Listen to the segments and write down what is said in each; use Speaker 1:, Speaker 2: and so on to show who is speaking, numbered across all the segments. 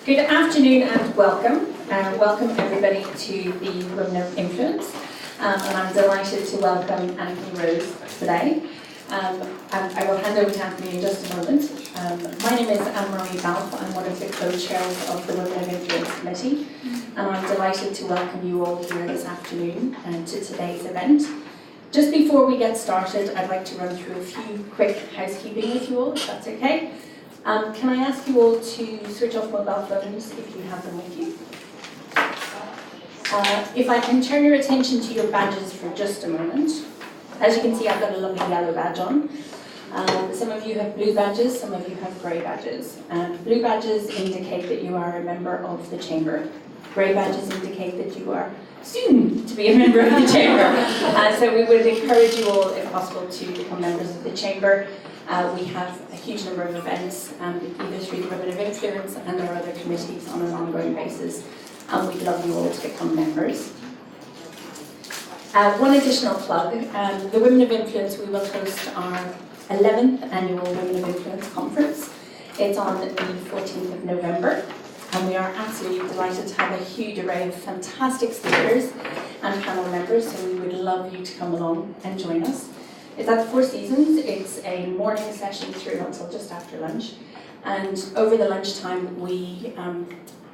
Speaker 1: Good afternoon and welcome. Welcome everybody to the Women of Influence. And I'm delighted to welcome Anthony Rose today. I will hand over to Anthony in just a moment. My name is Anne-Marie Balfe. I'm one of the co-chairs of the Women of Influence Committee. And I'm delighted to welcome you all here this afternoon to today's event. Just before we get started, I'd like to run through a few quick housekeeping with you all, if that's okay. Can I ask you all to switch off mobile phones if you have them with you? If I can turn your attention to your badges for just a moment. As you can see, I've got a lovely yellow badge on. Some of you have blue badges, some of you have grey badges. Blue badges indicate that you are a member of the Chamber. Grey badges indicate that you are soon to be a member of the Chamber. So we would encourage you all, if possible, to become members of the Chamber. We have a huge number of events, either through the Women of Influence and our other committees on an ongoing basis. And we'd love you all to become members. One additional plug, the Women of Influence, we will host our 11th annual Women of Influence conference. It's on the 14th of November. And we are absolutely delighted to have a huge array of fantastic speakers and panel members, so we would love you to come along and join us. It's at the Four Seasons. It's a morning session through until just after lunch. And over the lunchtime, we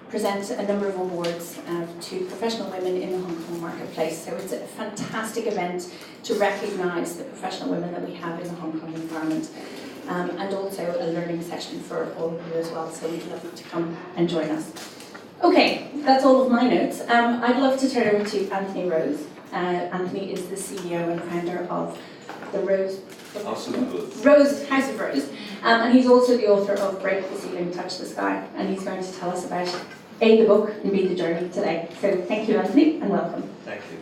Speaker 1: present a number of awards to professional women in the Hong Kong marketplace. So it's a fantastic event to recognise the professional women that we have in the Hong Kong environment. And also a learning session for all of you as well. So we'd love you to come and join us. Okay, that's all of my notes. I'd love to turn over to Anthony Rose. Anthony is the CEO and founder of the
Speaker 2: House of
Speaker 1: House of Rose, and he's also the author of Break the Ceiling, Touch the Sky, and he's going to tell us about A, the book, and B, the journey today. So thank you, Anthony, and welcome.
Speaker 2: Thank you.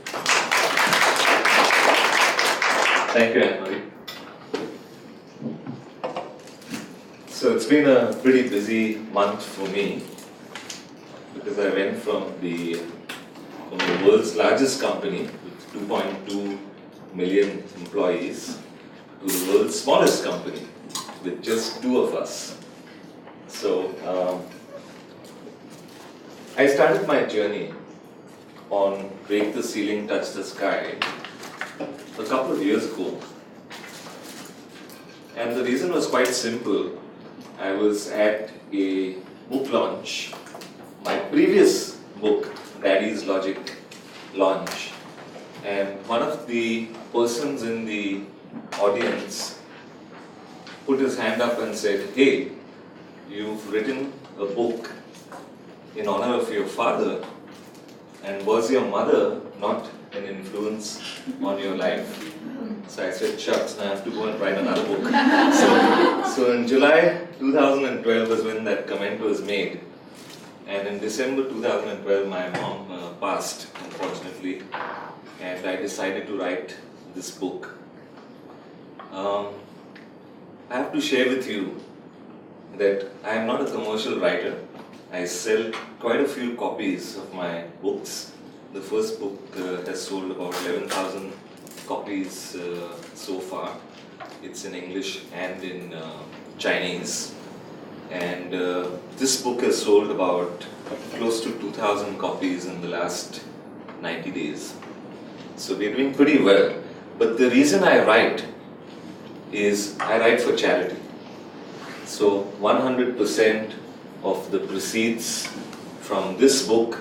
Speaker 2: Thank you, Anne-Marie. So it's been a pretty busy month for me because I went from the world's largest company with 2.2 million employees to the world's smallest company with just 2 of us. So I started my journey on Break the Ceiling, Touch the Sky a couple of years ago. And the reason was quite simple. I was at a book launch, my previous book, Daddy's Logic, launch. And one of the persons in the audience put his hand up and said, "Hey, you've written a book in honor of your father, and was your mother not an influence on your life?" So I said, "Shucks, now I have to go and write another book." So in July 2012 was when that comment was made. And in December 2012, my mom passed, unfortunately. And I decided to write this book. I have to share with you that I am not a commercial writer. I sell quite a few copies of my books. The first book has sold about 11,000 copies so far. It's in English and in Chinese. And this book has sold about close to 2,000 copies in the last 90 days. So we're doing pretty well. But the reason I write is I write for charity. So 100% of the proceeds from this book,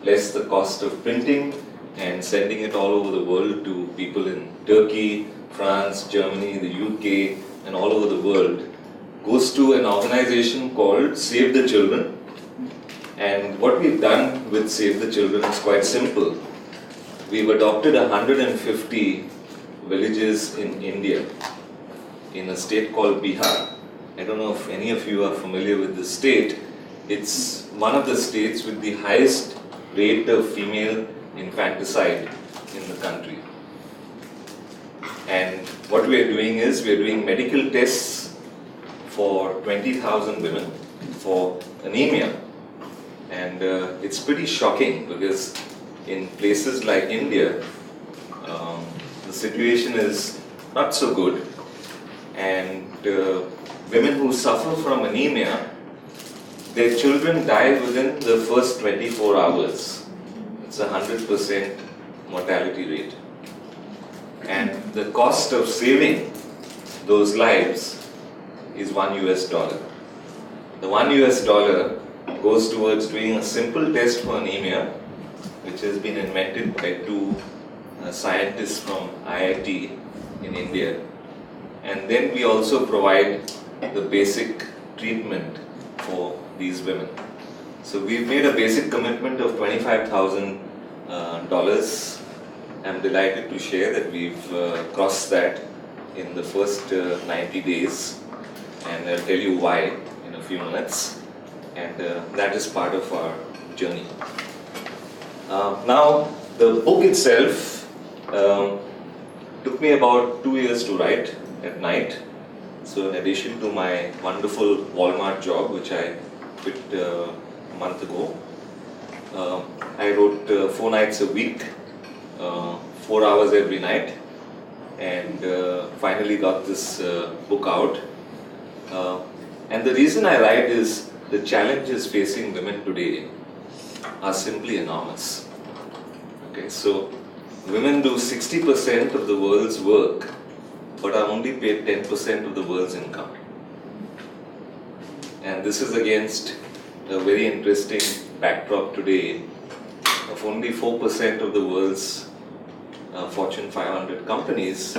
Speaker 2: less the cost of printing and sending it all over the world to people in Turkey, France, Germany, the UK, and all over the world, goes to an organization called Save the Children. And what we've done with Save the Children is quite simple. We've adopted 150 villages in India, in a state called Bihar. I don't know if any of you are familiar with this state. It's one of the states with the highest rate of female infanticide in the country. And what we are doing is, we are doing medical tests for 20,000 women for anemia. And it's pretty shocking because in places like India, the situation is not so good. And women who suffer from anemia their children die within the first 24 hours. It's a 100% mortality rate. And the cost of saving those lives is $1. The $1 goes towards doing a simple test for anemia, which has been invented by two scientists from IIT in India. And then we also provide the basic treatment for these women. So we've made a basic commitment of $25,000. I'm delighted to share that we've crossed that in the first 90 days, and I'll tell you why in a few minutes. And that is part of our journey. Now, the book itself took me about 2 years to write at night. So in addition to my wonderful Walmart job, which I quit a month ago, I wrote 4 nights a week, 4 hours every night, and finally got this book out. And the reason I write is the challenges facing women today are simply enormous. Okay, so women do 60% of the world's work, but are only paid 10% of the world's income. And this is against a very interesting backdrop today of only 4% of the world's Fortune 500 companies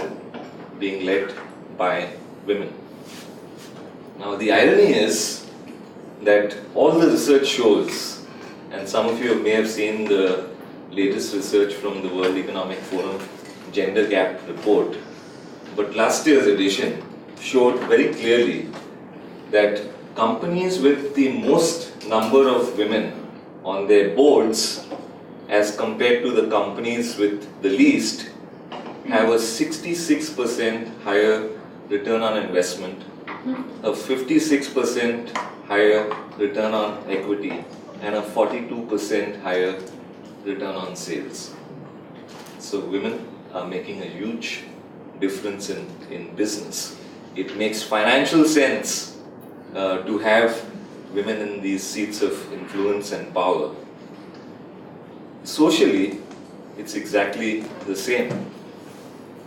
Speaker 2: being led by women. Now the irony is that all the research shows, and some of you may have seen the latest research from the World Economic Forum Gender Gap Report, but last year's edition showed very clearly that companies with the most number of women on their boards as compared to the companies with the least have a 66% higher return on investment, a 56% higher return on equity, and a 42% higher return on sales. So women are making a huge difference in business. It makes financial sense to have women in these seats of influence and power. Socially, it's exactly the same.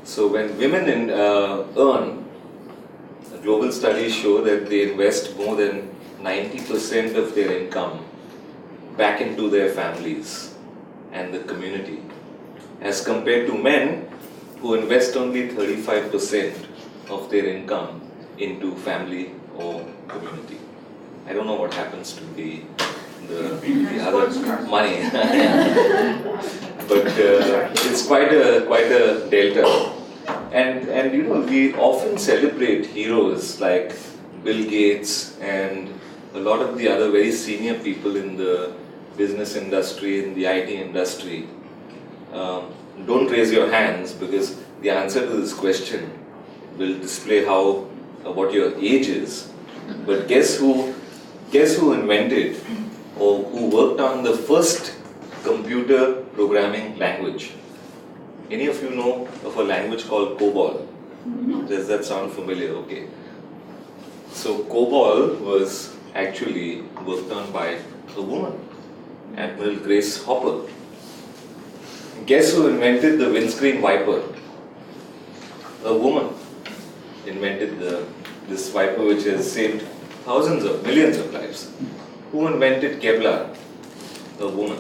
Speaker 2: So when women earn, global studies show that they invest more than 90% of their income back into their families and the community, as compared to men who invest only 35% of their income into family or community. I don't know what happens to the other money, but it's quite a delta. And you know, we often celebrate heroes like Bill Gates and a lot of the other very senior people in the business industry, in the IT industry. Don't raise your hands, because the answer to this question will display what your age is. But guess who invented or who worked on the first computer programming language? Any of you know of a language called COBOL? Does that sound familiar? Okay. So COBOL was actually worked on by a woman, Admiral Grace Hopper. Guess who invented the windscreen wiper? A woman invented this wiper, which has saved millions of lives. Who invented Kevlar? A woman.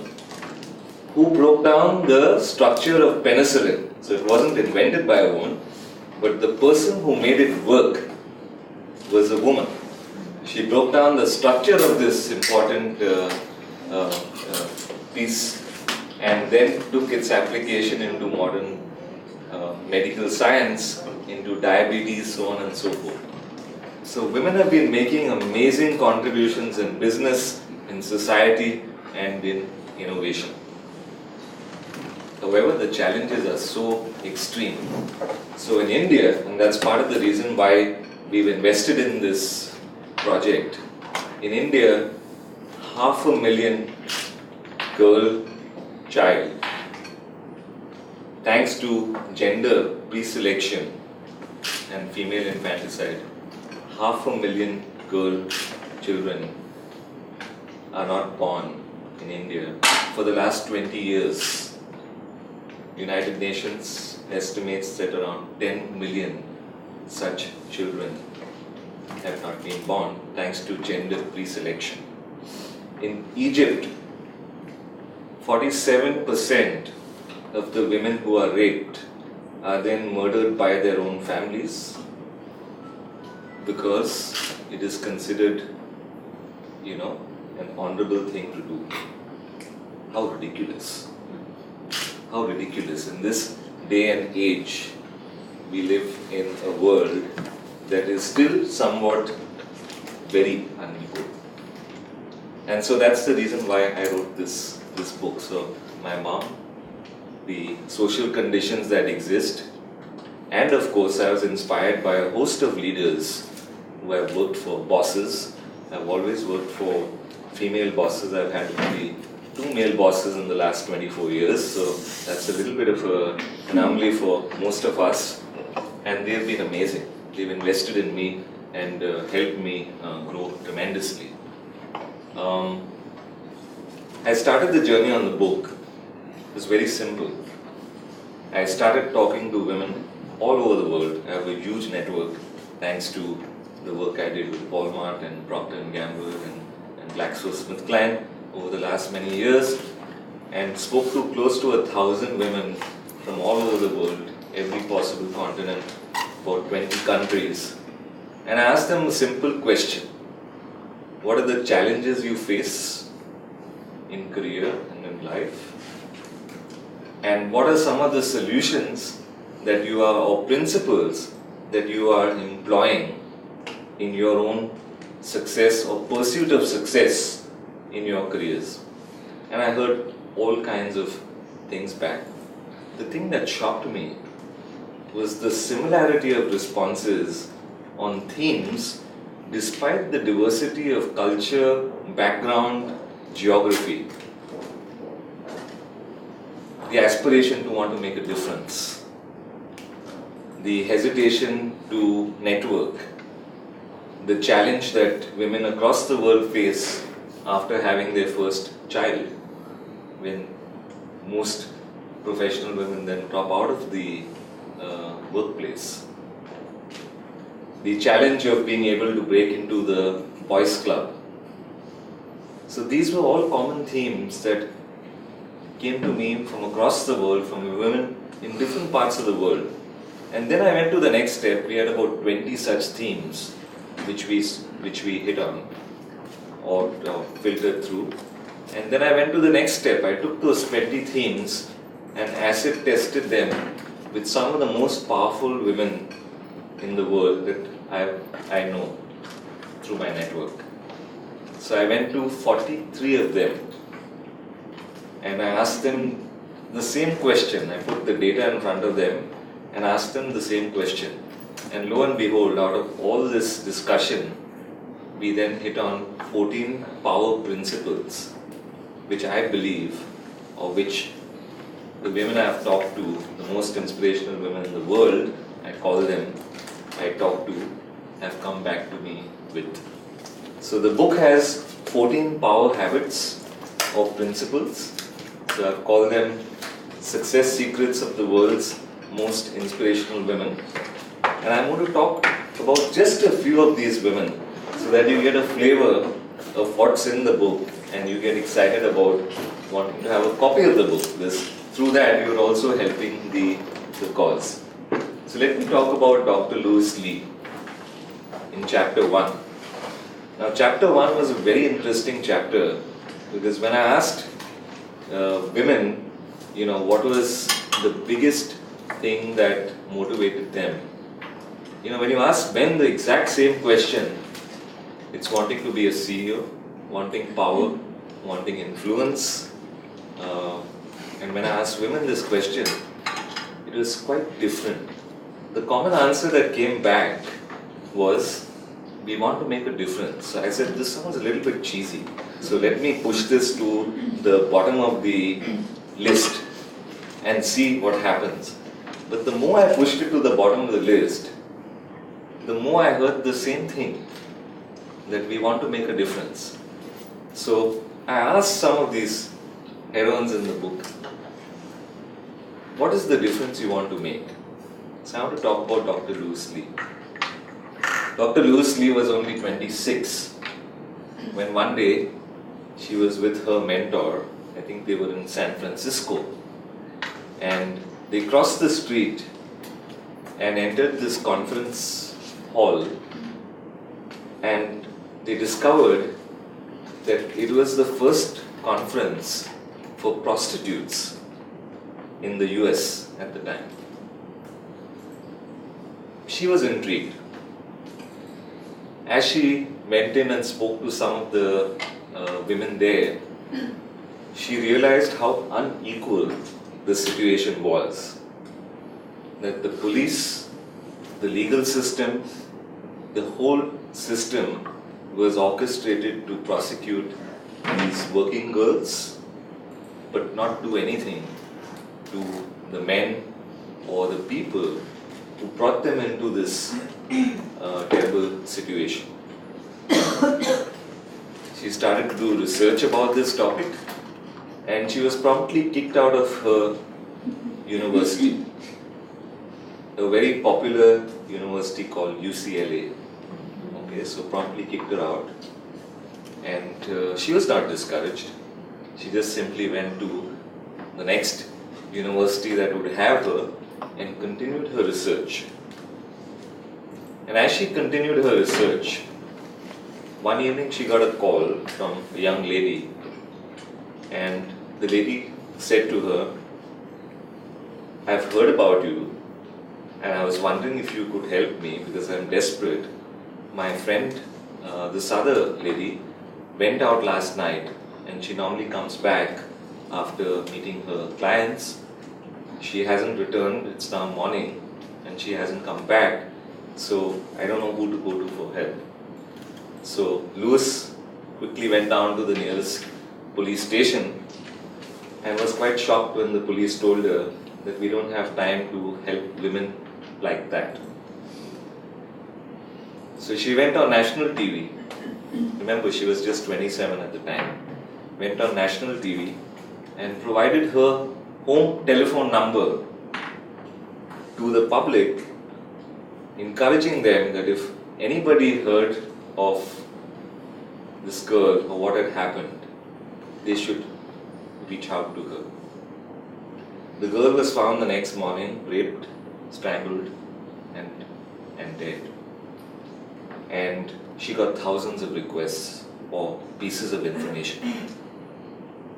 Speaker 2: Who broke down the structure of penicillin? So it wasn't invented by a woman, but the person who made it work was a woman. She broke down the structure of this important piece and then took its application into modern medical science, into diabetes, so on and so forth. So women have been making amazing contributions in business, in society, and in innovation. However, the challenges are so extreme. So in India, and that's part of the reason why we've invested in this project, in India, 500,000 child, thanks to gender pre-selection and female infanticide, 500,000 children are not born in India. For the last 20 years, United Nations estimates that around 10 million such children have not been born thanks to gender preselection. In Egypt, 47% of the women who are raped are then murdered by their own families because it is considered, an honorable thing to do. How ridiculous. How ridiculous. In this day and age, we live in a world that is still somewhat very unequal. And so that's the reason why I wrote this book. So my mom, the social conditions that exist, and of course I was inspired by a host of leaders who have worked for bosses. I've always worked for female bosses. I've had only 2 male bosses in the last 24 years, so that's a little bit of an anomaly for most of us. And they've been amazing. They've invested in me and helped me grow tremendously. I started the journey on the book. It was very simple. I started talking to women all over the world. I have a huge network thanks to the work I did with Walmart and Procter & Gamble and GlaxoSmithKline over the last many years, and spoke to close to 1,000 women from all over the world, every possible continent, about 20 countries. And I asked them a simple question. What are the challenges you face in career and in life? And what are some of the solutions that you are, or principles that you are employing in your own success or pursuit of success in your careers? And I heard all kinds of things back. The thing that shocked me was the similarity of responses on themes despite the diversity of culture, background, geography. The aspiration to want to make a difference, the hesitation to network, the challenge that women across the world face after having their first child, when most professional women then drop out of the workplace. The challenge of being able to break into the boys' club. So these were all common themes that came to me from across the world, from women in different parts of the world. And then I went to the next step. We had about 20 such themes which we hit on or filtered through. And then I went to the next step. I took those 20 themes and acid tested them with some of the most powerful women in the world that I know through my network. So I went to 43 of them and I asked them the same question. I put the data in front of them and asked them the same question. And lo and behold, out of all this discussion, we then hit on 14 power principles, which I believe, or which the women I have talked to, the most inspirational women in the world, I call them, I talk to, have come back to me with. So the book has 14 power habits or principles. So I've called them Success Secrets of the World's Most Inspirational Women. And I'm going to talk about just a few of these women so that you get a flavor of what's in the book and you get excited about wanting to have a copy of the book, because through that you're also helping the cause. So let me talk about Dr. Louis Lee in chapter 1. Now chapter 1 was a very interesting chapter because when I asked women, what was the biggest thing that motivated them? When you ask men the exact same question, it's wanting to be a CEO, wanting power, wanting influence. And when I asked women this question, it was quite different. The common answer that came back was, we want to make a difference. So I said, this sounds a little bit cheesy. So let me push this to the bottom of the list and see what happens. But the more I pushed it to the bottom of the list, the more I heard the same thing, that we want to make a difference. So I asked some of these heroines in the book, what is the difference you want to make? So I want to talk about Dr. Louise Lee. Dr. Louise Lee was only 26 when one day she was with her mentor. I think they were in San Francisco, and they crossed the street and entered this conference hall, and they discovered that it was the first conference for prostitutes in the US at the time. She was intrigued. As she went in and spoke to some of the women there, she realized how unequal the situation was. That the police, the legal system, the whole system was orchestrated to prosecute these working girls, but not do anything to the men or the people who brought them into this terrible situation. She started to do research about this topic, and she was promptly kicked out of her university, a very popular university called UCLA. Okay, so promptly kicked her out, and she was not discouraged. She just simply went to the next university that would have her and continued her research. And as she continued her research, one evening she got a call from a young lady, and the lady said to her, "I've heard about you, and I was wondering if you could help me because I'm desperate. My friend, this other lady, went out last night, and she normally comes back after meeting her clients. She hasn't returned, it's now morning, and she hasn't come back, so I don't know who to go to for help." So Louise quickly went down to the nearest police station and was quite shocked when the police told her that we don't have time to help women like that. So she went on national TV. Remember, she was just 27 at the time. Went on national TV and provided her home telephone number to the public, encouraging them that if anybody heard of this girl or what had happened, they should reach out to her. The girl was found the next morning, raped, strangled, and dead. And she got thousands of requests or pieces of information.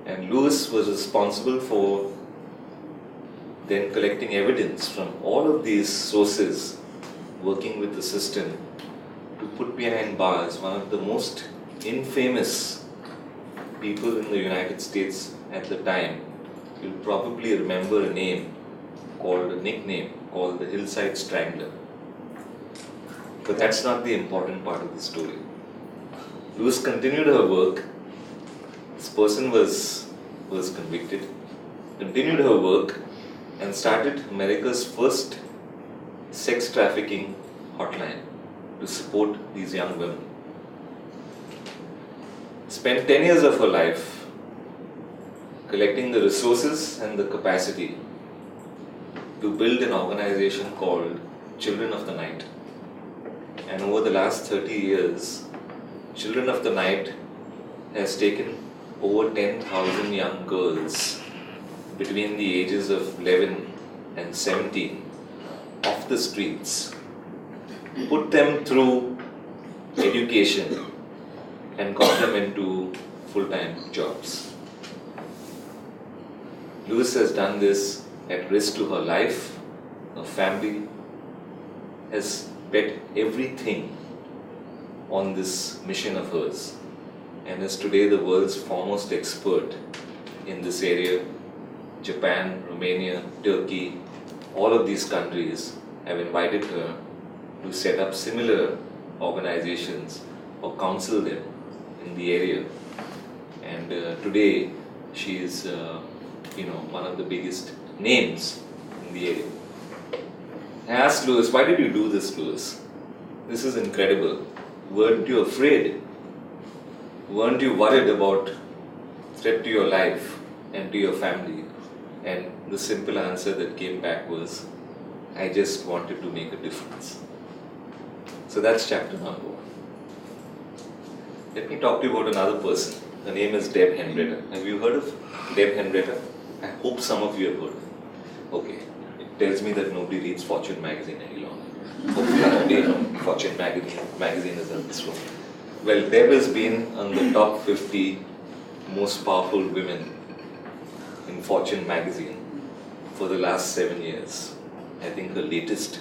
Speaker 2: And Louise was responsible for then collecting evidence from all of these sources, working with the system to put behind bars one of the most infamous people in the United States at the time. You'll probably remember a nickname called the Hillside Strangler. But that's not the important part of the story. Louise continued her work. This person was convicted, continued her work, and started America's first sex trafficking hotline to support these young women. Spent 10 years of her life collecting the resources and the capacity to build an organization called Children of the Night. And over the last 30 years, Children of the Night has taken over 10,000 young girls between the ages of 11 and 17 off the streets, put them through education, and got them into full-time jobs. Louise has done this at risk to her life, her family, has bet everything on this mission of hers, and is today the world's foremost expert in this area. Japan, Romania, Turkey, all of these countries have invited her to set up similar organizations or counsel them in the area. And today she is one of the biggest names in the area. I asked Louise, "Why did you do this, Louise? This is incredible. Weren't you afraid?" weren't you worried about threat to your life and to your family? And the simple answer that came back was, I just wanted to make a difference. So that's chapter number 1. Let me talk to you about another person. Her name is Deb Henrietta. Have you heard of Deb Henrietta? I hope some of you have heard of her. Okay. It tells me that nobody reads Fortune magazine any longer. Hopefully nobody Fortune magazine is in this room. Well, Deb has been on the top 50 most powerful women in Fortune magazine for the last 7 years. I think her latest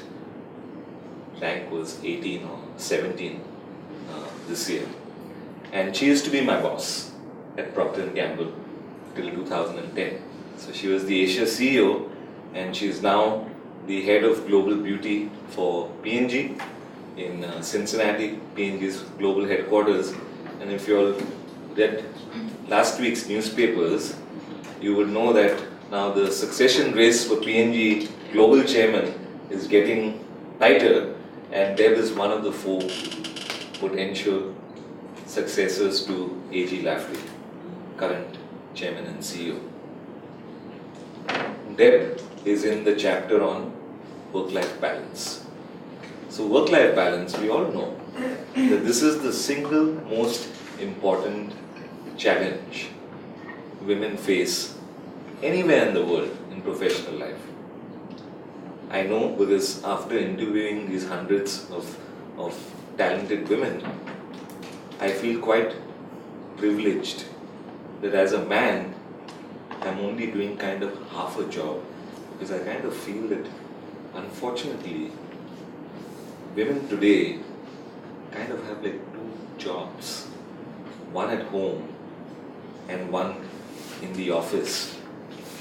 Speaker 2: rank was 18 or 17 this year. And she used to be my boss at Procter & Gamble till 2010. So she was the Asia CEO, and she's now the head of global beauty for P&G in Cincinnati, P&G's global headquarters. And if you all read last week's newspapers, you would know that now the succession race for P&G global chairman is getting tighter, and Deb is one of the 4 potential successors to A.G. Lafley, current chairman and CEO. Deb is in the chapter on work-life balance. So work-life balance, we all know that this is the single most important challenge women face anywhere in the world in professional life. I know because after interviewing these hundreds of talented women, I feel quite privileged that as a man, I'm only doing kind of half a job, because I kind of feel that unfortunately women today kind of have like 2 jobs, one at home and one in the office.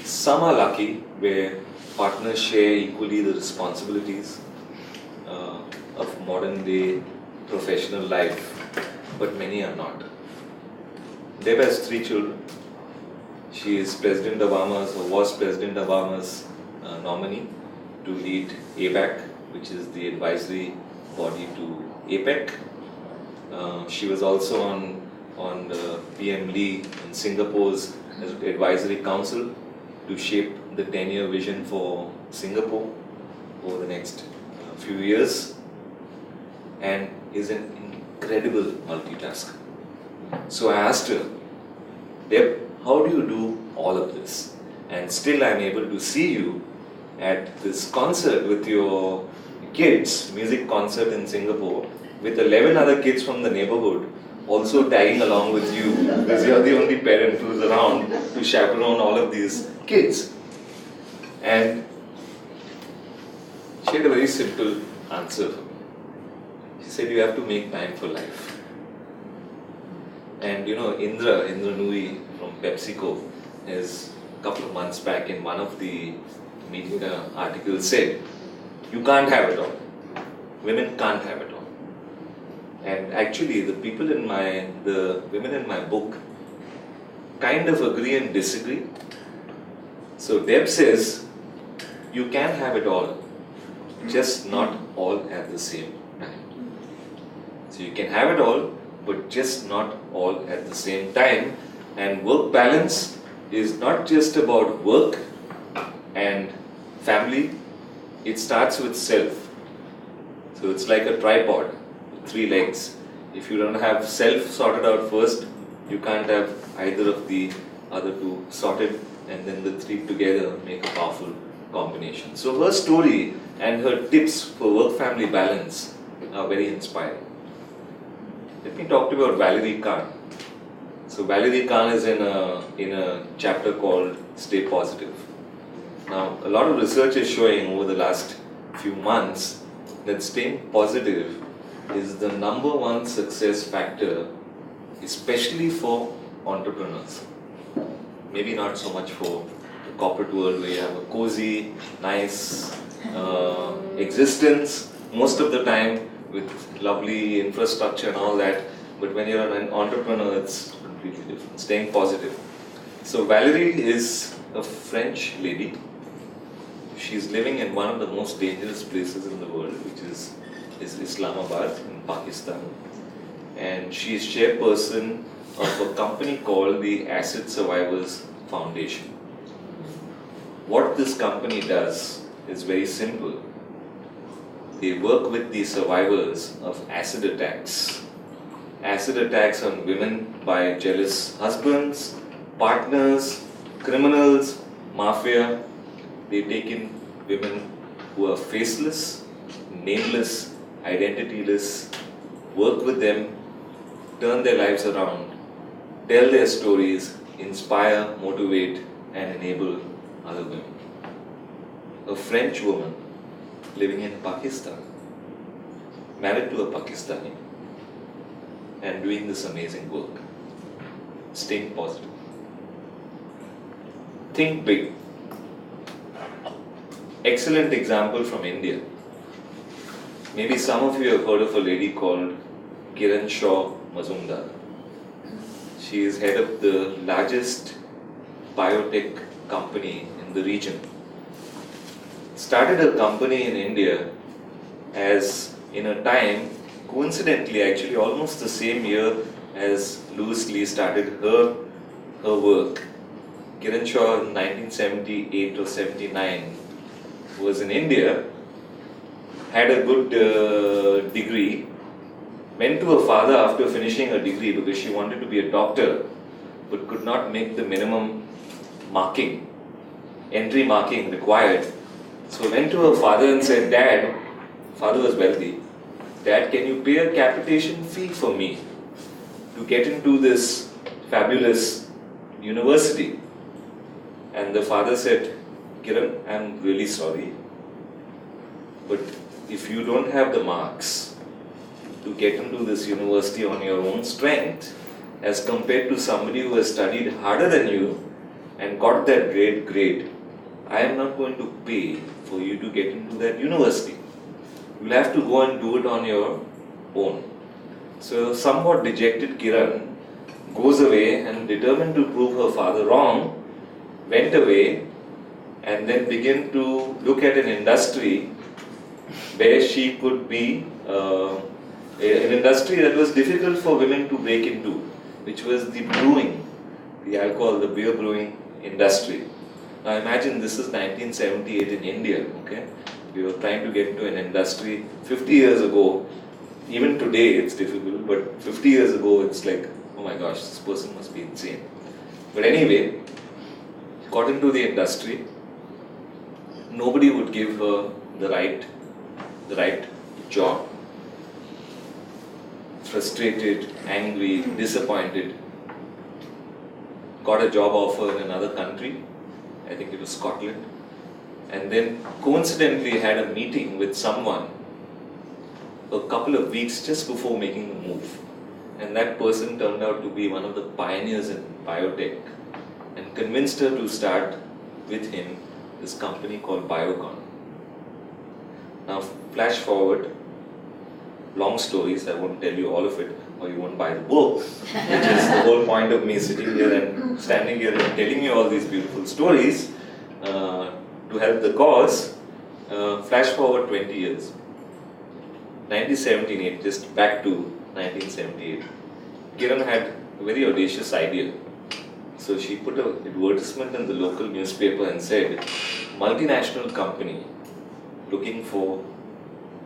Speaker 2: Some are lucky where partners share equally the responsibilities of modern day professional life, but many are not. Deb has 3 children. She is President Obama's, or was President Obama's nominee to lead ABAC, which is the advisory body to APEC. She was also on the PM Lee in Singapore's advisory council to shape the 10-year vision for Singapore over the next few years, and is an incredible multitasker. So I asked her, Deb, how do you do all of this? And still I'm able to see you at this concert with your kids, music concert in Singapore, with 11 other kids from the neighborhood also tagging along with you, because you're the only parent who's around to chaperone all of these kids. And she had a very simple answer for me. She said, you have to make time for life. And you know, Indra Nooyi from PepsiCo has a couple of months back in one of the media articles said, you can't have it all. Women can't have it all. And actually the women in my book kind of agree and disagree. So Deb says, you can have it all, just not all at the same time. So you can have it all, but just not all at the same time. And work balance is not just about work and family, it starts with self. So it's like a tripod with 3 legs. If you don't have self sorted out first, you can't have either of the other 2 sorted, and then the 3 together make a powerful combination. So her story and her tips for work-family balance are very inspiring. Let me talk to you about Valerie Kahn. So Valerie Kahn is in a chapter called Stay Positive. Now, a lot of research is showing over the last few months that staying positive is the #1 success factor, especially for entrepreneurs. Maybe not so much for the corporate world where you have a cozy, nice existence most of the time with lovely infrastructure and all that. But when you're an entrepreneur, it's completely different. Staying positive. So Valerie is a French lady. She's living in one of the most dangerous places in the world, which is Islamabad in Pakistan. And she is chairperson of a company called the Acid Survivors Foundation. What this company does is very simple. They work with the survivors of acid attacks. Acid attacks on women by jealous husbands, partners, criminals, mafia. They take in women who are faceless, nameless, identityless, work with them, turn their lives around, tell their stories, inspire, motivate, and enable other women. A French woman living in Pakistan, married to a Pakistani, and doing this amazing work. Staying positive. Think big. Excellent example from India. Maybe some of you have heard of a lady called Kiran Shaw Mazumdar. She is head of the largest biotech company in the region. Started a company in India as in a time, coincidentally actually almost the same year as Louis Lee started her work. Kiran Shaw in 1978 or 79 was in India, had a good degree, went to her father after finishing her degree because she wanted to be a doctor but could not make the minimum marking, entry marking required. So went to her father and said, Dad, father was wealthy, Dad, can you pay a capitation fee for me to get into this fabulous university? And the father said, Kiran, I'm really sorry, but if you don't have the marks to get into this university on your own strength, as compared to somebody who has studied harder than you and got that great grade, I am not going to pay for you to get into that university. You'll have to go and do it on your own. So somewhat dejected Kiran goes away and determined to prove her father wrong, went away and then began to look at an industry where she could be an industry that was difficult for women to break into, which was the brewing, the alcohol, the beer brewing industry. Now imagine this is 1978 in India, okay? We were trying to get into an industry 50 years ago. Even today it's difficult, but 50 years ago it's like, oh my gosh, this person must be insane. But anyway, got into the industry. Nobody would give her the right job. Frustrated, angry, disappointed. Got a job offer in another country. I think it was Scotland. And then coincidentally had a meeting with someone a couple of weeks just before making the move. And that person turned out to be one of the pioneers in biotech and convinced her to start with him this company called Biocon. Now flash forward, long stories, I won't tell you all of it or you won't buy the book, which is the whole point of me sitting here and standing here and telling you all these beautiful stories to help the cause. Flash forward 20 years. 1978, just back to 1978. Kiran had a very audacious idea. So she put an advertisement in the local newspaper and said, multinational company looking for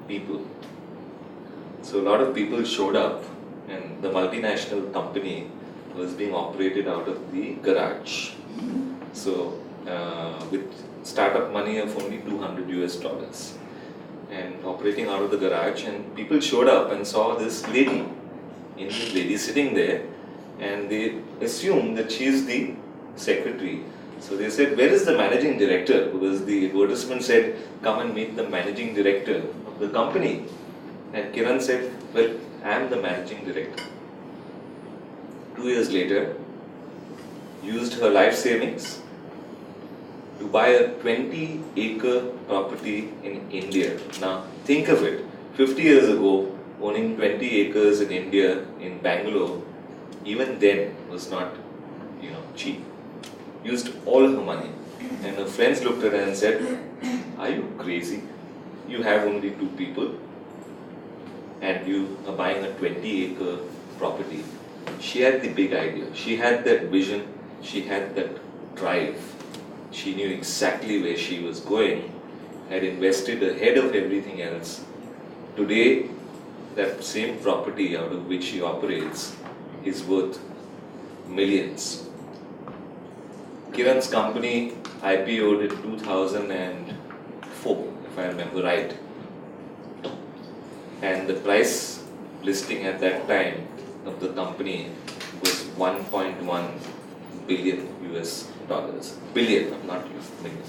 Speaker 2: people. So a lot of people showed up and the multinational company was being operated out of the garage. So with startup money of only $200 US and operating out of the garage, and people showed up and saw this lady, Indian lady sitting there, and they assumed that she is the secretary. So they said, where is the managing director? Because the advertisement said, come and meet the managing director of the company. And Kiran said, well, I am the managing director. 2 years later, used her life savings to buy a 20-acre property in India. Now think of it, 50 years ago, owning 20 acres in India, in Bangalore, even then was not, cheap. Used all her money. And her friends looked at her and said, are you crazy? You have only 2 people and you are buying a 20-acre property. she had the big idea. She had that vision, she had that drive. She knew exactly where she was going, had invested ahead of everything else. Today, that same property out of which she operates is worth millions. Kiran's company IPO'd in 2004, if I remember right. And the price listing at that time of the company was 1.1 billion US dollars. Billion, not million.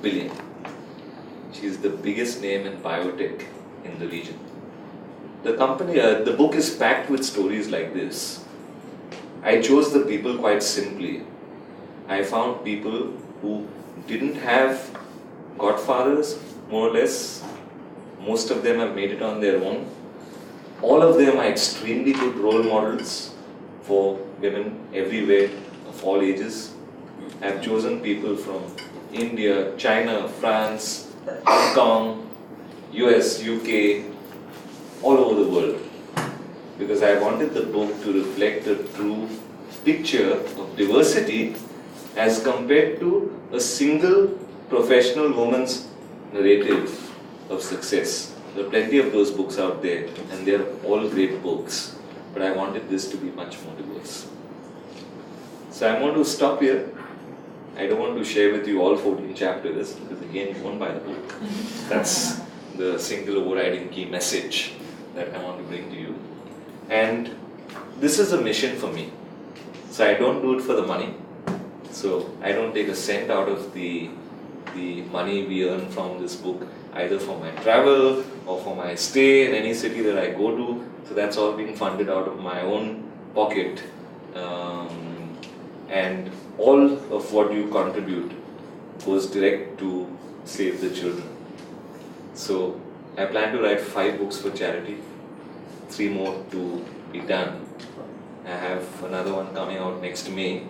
Speaker 2: Billion. She's the biggest name in biotech in the region. The company, the book is packed with stories like this. I chose the people quite simply. I found people who didn't have godfathers, more or less. Most of them have made it on their own. All of them are extremely good role models for women everywhere, of all ages. I've chosen people from India, China, France, Hong Kong, US, UK, all over the world. Because I wanted the book to reflect the true picture of diversity as compared to a single professional woman's narrative of success. There are plenty of those books out there, and they're all great books, but I wanted this to be much more diverse. So I'm going to stop here. I don't want to share with you all 14 chapters, because again, you won't buy the book. That's the single overriding key message that I want to bring to you. And this is a mission for me. So I don't do it for the money. So I don't take a cent out of the money we earn from this book, either for my travel or for my stay in any city that I go to. So that's all being funded out of my own pocket. And all of what you contribute goes direct to save the children. So I plan to write 5 books for charity, 3 more to be done. I have another one coming out next May.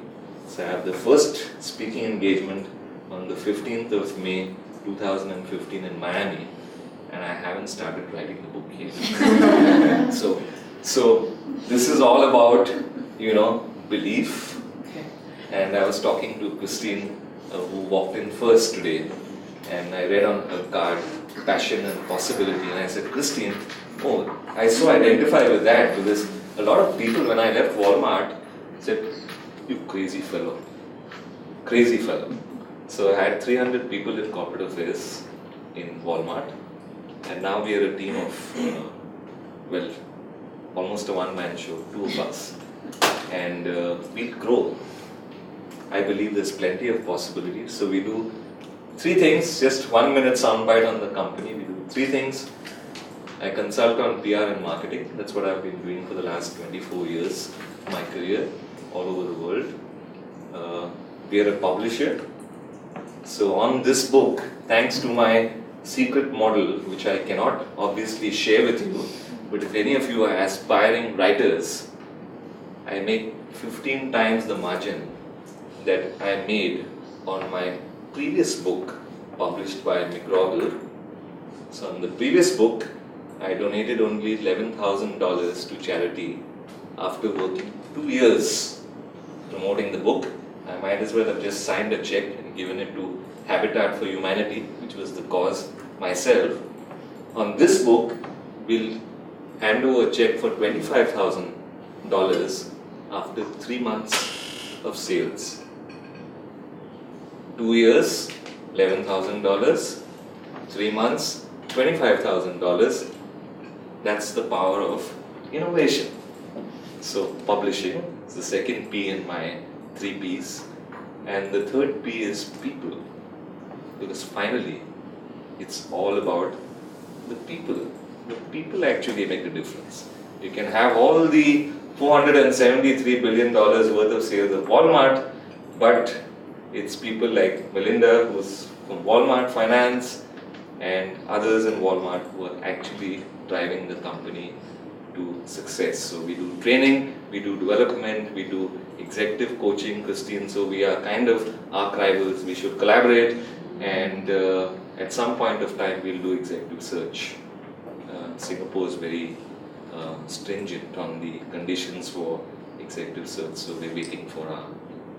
Speaker 2: So I have the first speaking engagement on the 15th of May 2015 in Miami, and I haven't started writing the book yet. so this is all about, belief. And I was talking to Christine, who walked in first today, and I read on her card, passion and possibility, and I said, Christine, I so identify with that, because a lot of people when I left Walmart said, you crazy fellow. Crazy fellow. So I had 300 people in corporate affairs in Walmart, and now we are a team of, almost a one-man show, 2 of us. And we'll grow. I believe there's plenty of possibilities. So we do 3 things, just 1 minute soundbite on the company. We do 3 things. I consult on PR and marketing. That's what I've been doing for the last 24 years of my career, all over the world. We are a publisher. So on this book, thanks to my secret model, which I cannot obviously share with you, but if any of you are aspiring writers, I make 15 times the margin that I made on my previous book published by McGraw-Hill. So on the previous book, I donated only $11,000 to charity after working 2 years promoting the book. I might as well have just signed a check and given it to Habitat for Humanity, which was the cause myself. On this book, we'll hand over a check for $25,000 after 3 months of sales. 2 years, $11,000. 3 months, $25,000. That's the power of innovation. So publishing is the second P in my 3 Ps. And the third P is people. Because finally, it's all about the people. The people actually make the difference. You can have all the $473 billion worth of sales of Walmart, but it's people like Melinda, who's from Walmart Finance, and others in Walmart who are actually driving the company to success. So we do training, we do development, we do executive coaching, Christine, so we are kind of arch rivals. We should collaborate, and at some point of time we'll do executive search. Singapore is very stringent on the conditions for executive search, so we're waiting for our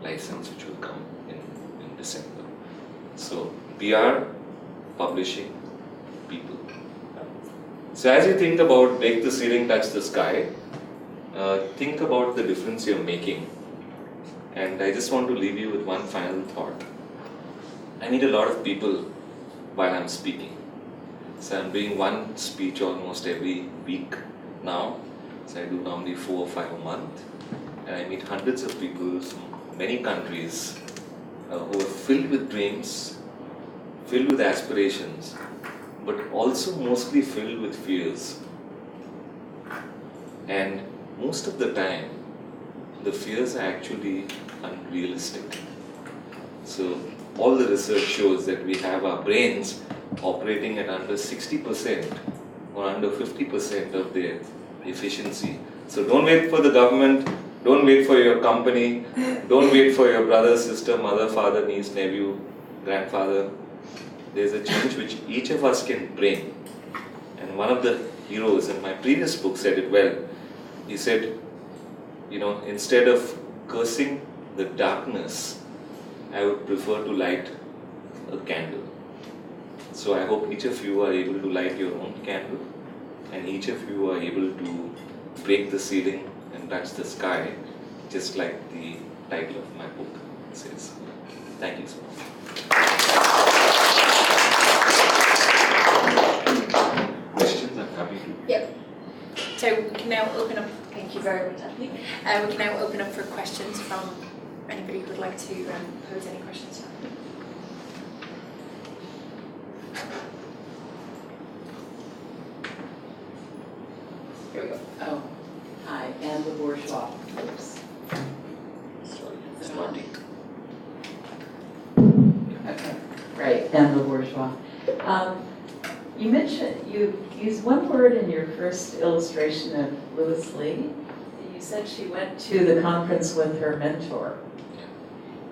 Speaker 2: license, which will come in December. So we are publishing people. So as you think about make the ceiling touch the sky, think about the difference you're making. And I just want to leave you with one final thought. I meet a lot of people while I'm speaking. So I'm doing one speech almost every week now. So I do normally 4 or 5 a month. And I meet hundreds of people from many countries who are filled with dreams, filled with aspirations, but also mostly filled with fears. And most of the time, the fears are actually unrealistic. So all the research shows that we have our brains operating at under 60% or under 50% of their efficiency. So don't wait for the government, don't wait for your company, don't wait for your brother, sister, mother, father, niece, nephew, grandfather. There's a change which each of us can bring. And one of the heroes in my previous book said it well. He said, instead of cursing the darkness, I would prefer to light a candle. So I hope each of you are able to light your own candle, and each of you are able to break the ceiling and touch the sky, just like the title of my book says. Thank you so much. Questions? I'm happy to.
Speaker 1: Yep. So we can now open up. Thank you very much, Anthony. We can now open up for questions from anybody who would like to pose any questions. Here we go.
Speaker 3: Oh, hi, Anne the Bourgeois. Oops.
Speaker 2: Sorry, it's not
Speaker 3: Okay, right, Anne the Bourgeois. You mentioned, you used one word in your first illustration of Louise Lee. You said she went to the conference with her mentor.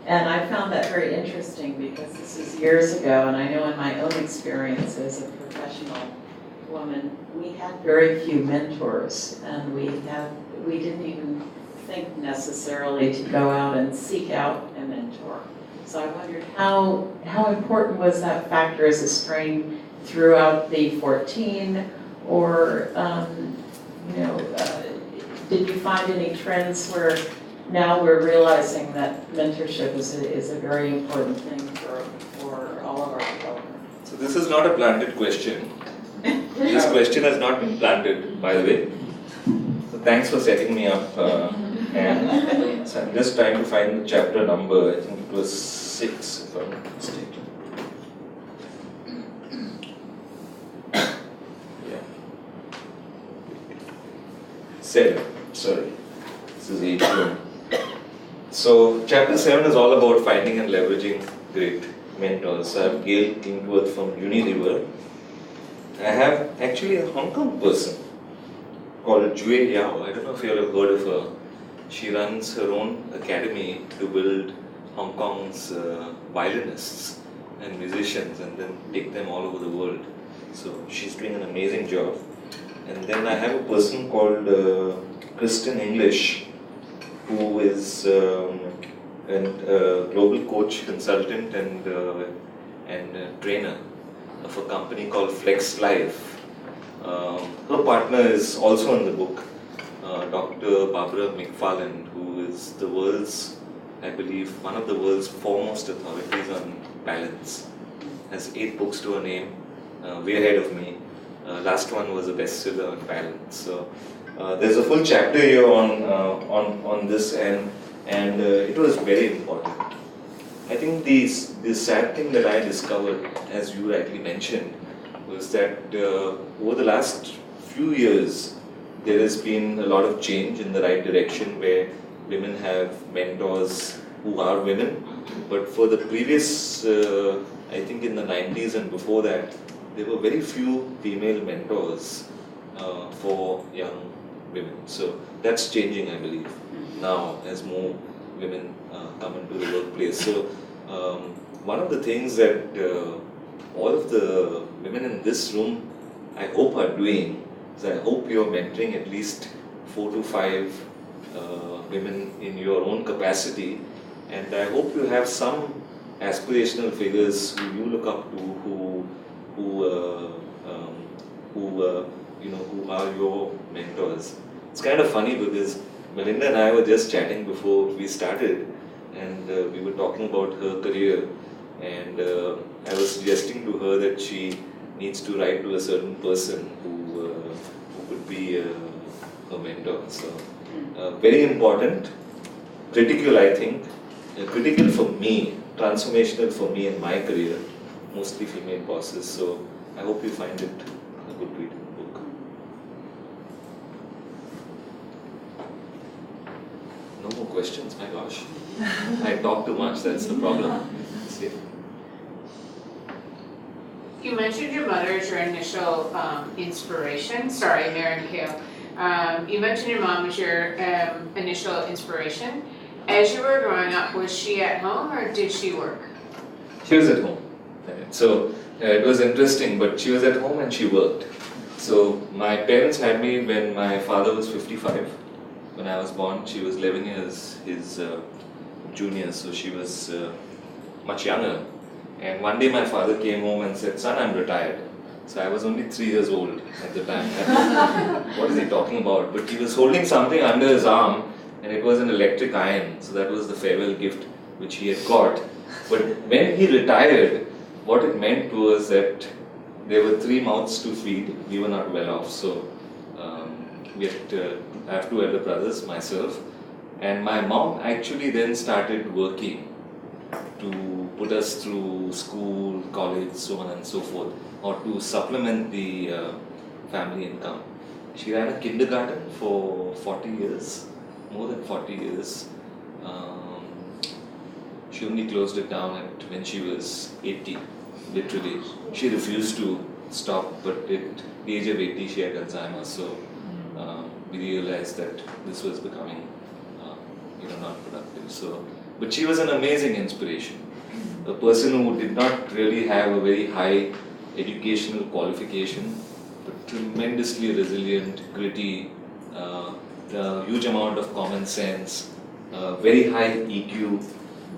Speaker 3: And I found that very interesting because this is years ago, and I know in my own experience as a professional woman, we had very few mentors, and we didn't even think necessarily to go out and seek out a mentor. So I wondered how important was that factor as a strain throughout the 14, or did you find any trends where now we're realizing that mentorship is a very important thing for all of our development?
Speaker 2: So this is not a planted question. This question has not been planted, by the way. So thanks for setting me up. And so I'm just trying to find the chapter number. I think it was 6, if I'm not mistaken. Yeah. 7. Sorry. This is 8. So chapter 7 is all about finding and leveraging great mentors. So I have Gail Kingworth from Unilever. I have actually a Hong Kong person called Jue Yao. I don't know if you all have heard of her. She runs her own academy to build Hong Kong's violinists and musicians and then take them all over the world. So she's doing an amazing job. And then I have a person called Kristen English, who is a global coach, consultant, and trainer of a company called Flex Life. Her partner is also in the book, Dr. Barbara McFarlane, who is the world's, I believe, one of the world's foremost authorities on balance. Has 8 books to her name, way ahead of me. Last one was a bestseller on balance. So there's a full chapter here on this, and it was very important. I think the sad thing that I discovered, as you rightly mentioned, was that over the last few years, there has been a lot of change in the right direction where women have mentors who are women. But for the previous, I think in the 90s and before that, there were very few female mentors for young women. So that's changing, I believe, now as more women come into the workplace. So one of the things that all of the women in this room, I hope, are doing is I hope you're mentoring at least 4 to 5 women in your own capacity, and I hope you have some aspirational figures who you look up to, who are your mentors. It's kind of funny because Melinda and I were just chatting before we started, and we were talking about her career, and I was suggesting to her that she needs to write to a certain person who could be her mentor. So very important, critical, I think, critical for me, transformational for me in my career, mostly female bosses. So I hope you find it a good reading book. No more questions, my gosh. I talk too much, that's the problem. See.
Speaker 4: You mentioned your mother as your initial inspiration. Sorry, Mary Hale. You mentioned your mom was your initial inspiration. As you were growing up, was she at home or did she work?
Speaker 2: She was at home. So it was interesting, but she was at home and she worked. So my parents had me when my father was 55. When I was born, she was 11 years his junior, so she was much younger. And one day my father came home and said, "Son, I'm retired." So I was only 3 years old at the time. What is he talking about? But he was holding something under his arm, and it was an electric iron. So that was the farewell gift which he had got. But when he retired, what it meant was that there were 3 mouths to feed. We were not well off. So we had I have 2 elder brothers, myself. And my mom actually then started working to put us through school, college, so on and so forth, or to supplement the family income. She ran a kindergarten for 40 years, more than 40 years. She only closed it down when she was 80, literally. She refused to stop, but at the age of 80 she had Alzheimer's, so we realized that this was becoming non-productive. So, but she was an amazing inspiration. A person who did not really have a very high educational qualification, but tremendously resilient, gritty, a huge amount of common sense, very high EQ,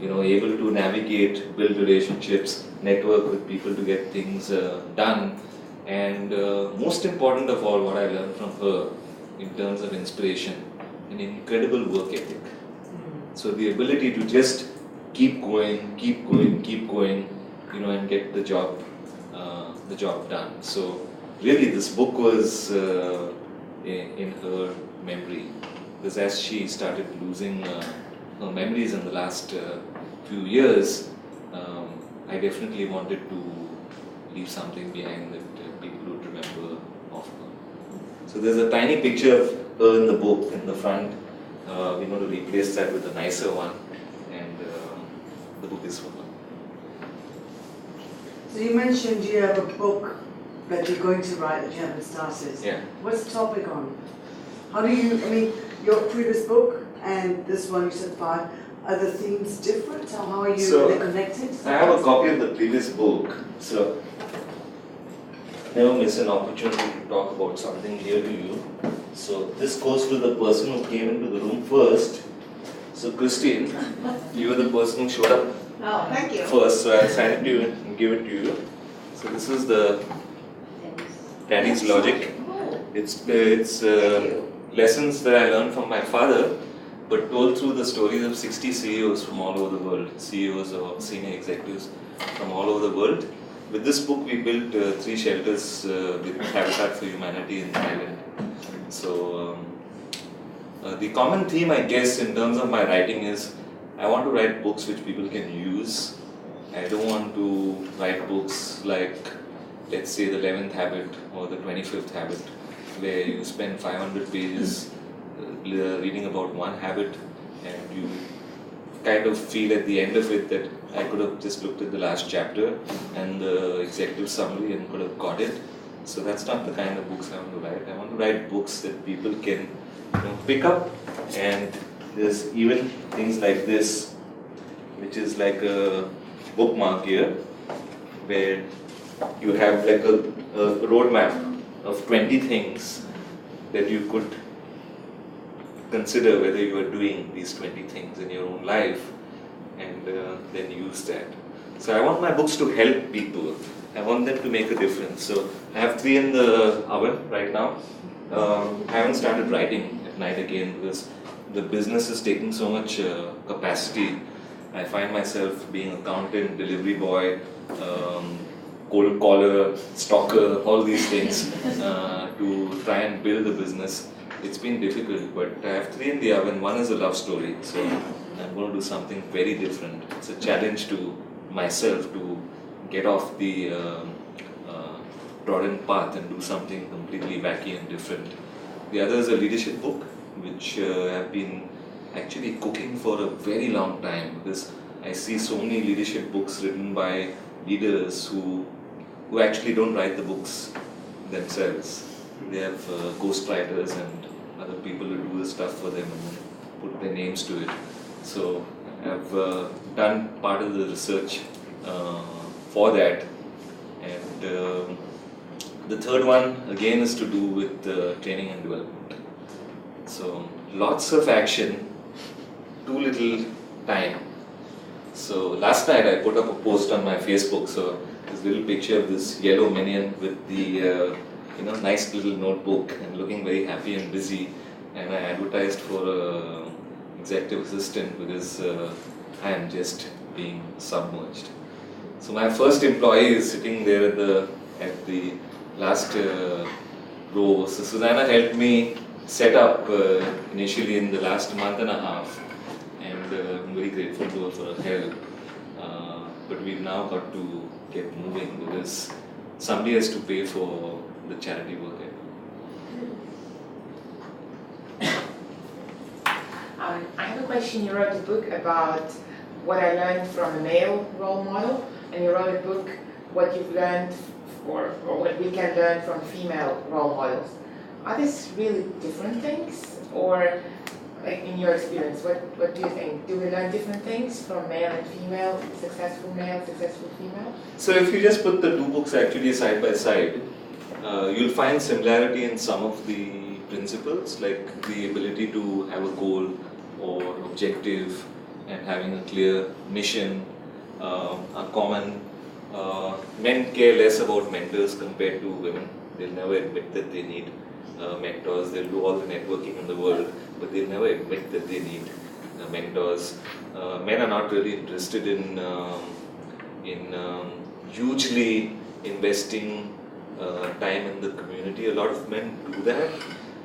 Speaker 2: able to navigate, build relationships, network with people to get things done. And most important of all, what I learned from her in terms of inspiration, an incredible work ethic. So the ability to just keep going, and get the job done. So really, this book was in her memory, because as she started losing her memories in the last few years, I definitely wanted to leave something behind that people would remember of her. So there's a tiny picture of her in the book in the front. We're going to replace that with a nicer one, and the book is for her.
Speaker 5: So you mentioned you have a book that you're going to write that you haven't started.
Speaker 2: Yeah.
Speaker 5: What's the topic on? How do you, your previous book and this one you said 5, are the themes different, or how are you are they connected?
Speaker 2: I have a copy of the previous book, so never miss an opportunity to talk about something dear to you. So this goes to the person who came into the room first. So Christine, you were the person who showed up
Speaker 4: Thank you.
Speaker 2: first, so I'll sign it to you and give it to you. So this is the Danny's Logic. It's lessons that I learned from my father, but told through the stories of 60 CEOs from all over the world, CEOs or senior executives from all over the world. With this book, we built 3 shelters with Habitat for Humanity in Thailand. So the common theme, I guess, in terms of my writing is I want to write books which people can use. I don't want to write books like, let's say, the 11th Habit or the 25th Habit, where you spend 500 pages reading about one habit and you kind of feel at the end of it that I could have just looked at the last chapter and the executive summary and could have got it. So that's not the kind of books I want to write. I want to write books that people can pick up, and there's even things like this, which is like a bookmark here, where you have like a roadmap of 20 things that you could consider whether you are doing these 20 things in your own life and then use that. So I want my books to help people. I want them to make a difference. So I have 3 in the oven right now. I haven't started writing at night again because the business is taking so much capacity. I find myself being accountant, delivery boy, cold caller, stalker, all these things to try and build the business. It's been difficult, but I have 3 in the oven. One is a love story, so I'm going to do something very different. It's a challenge to myself to get off the trodden path and do something completely wacky and different. The other is a leadership book, which I've been actually cooking for a very long time because I see so many leadership books written by leaders who actually don't write the books themselves. They have ghostwriters and other people who do the stuff for them and put their names to it. So I've done part of the research for that. And the third one again is to do with training and development. So lots of action, too little time. So last night I put up a post on my Facebook. So this little picture of this yellow minion with the nice little notebook and looking very happy and busy. And I advertised for an executive assistant because I am just being submerged. So my first employee is sitting there at the last row. So Susanna helped me set up initially in the last month and a half, and I'm very grateful to her for her help. But we've now got to get moving because somebody has to pay for the charity work.
Speaker 6: I have a question. You wrote a book about what I learned from a male role model, and you wrote a book what you've learned or what we can learn from female role models. Are these really different things, or like in your experience, what do you think? Do we learn different things from male and female, successful male, successful female?
Speaker 2: So if you just put the 2 books actually side by side, you'll find similarity in some of the principles, like the ability to have a goal or objective and having a clear mission, are common. Men care less about mentors compared to women. They'll never admit that they need mentors. They'll do all the networking in the world, but they'll never admit that they need mentors. Men are not really interested in hugely investing time in the community. A lot of men do that,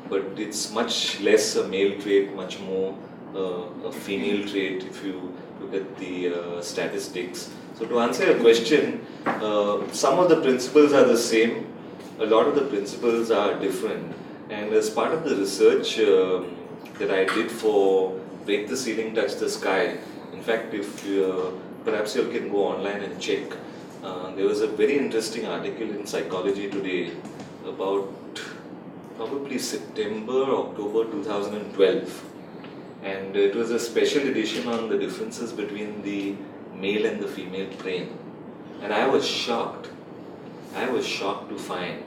Speaker 2: but it's much less a male trait, much more a female trait if you look at the statistics. So to answer your question, some of the principles are the same, a lot of the principles are different. And as part of the research that I did for Break the Ceiling, Touch the Sky, in fact, if perhaps you can go online and check, there was a very interesting article in Psychology Today about probably September, October 2012. And it was a special edition on the differences between the male and the female brain. And I was shocked. I was shocked to find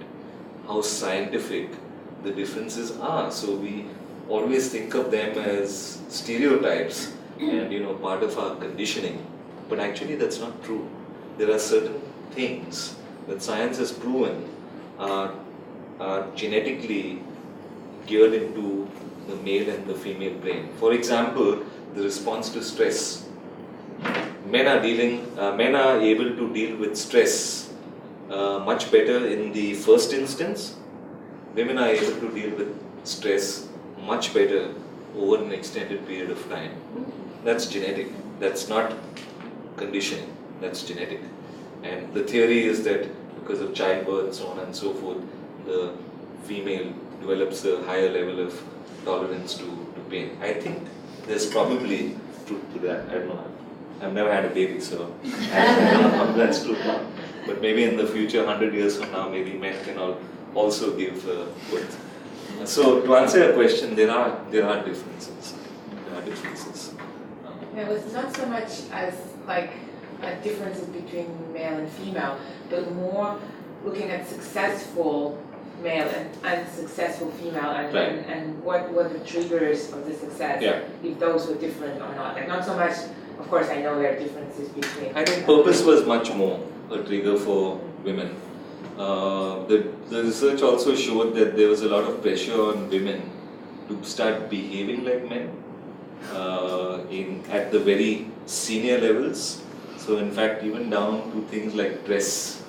Speaker 2: how scientific the differences are. So we always think of them as stereotypes and part of our conditioning. But actually that's not true. There are certain things that science has proven are genetically geared into the male and the female brain. For example, the response to stress. Men are able to deal with stress much better in the first instance. Women are able to deal with stress much better over an extended period of time. That's genetic. That's not conditioning. That's genetic. And the theory is that because of childbirth, so on and so forth, the female develops a higher level of tolerance to pain. I think there's probably truth to that. I don't know. I've never had a baby, so I don't know how that's true. But maybe in the future, 100 years from now, maybe men can also give birth. So to answer your question, there are differences. There are differences.
Speaker 6: It was not so much as like differences between male and female, but more looking at successful male and successful female, and
Speaker 2: Right.
Speaker 6: and what were the triggers of the success?
Speaker 2: Yeah.
Speaker 6: If those were different or not. Like, not so much. Of course, I know there are differences between.
Speaker 2: I think purpose was much more a trigger for women. The research also showed that there was a lot of pressure on women to start behaving like men at the very senior levels. So in fact, even down to things like dress,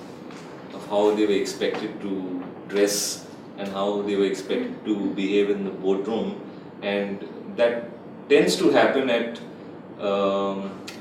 Speaker 2: of how they were expected to dress and how they were expected to behave in the boardroom, and that tends to happen at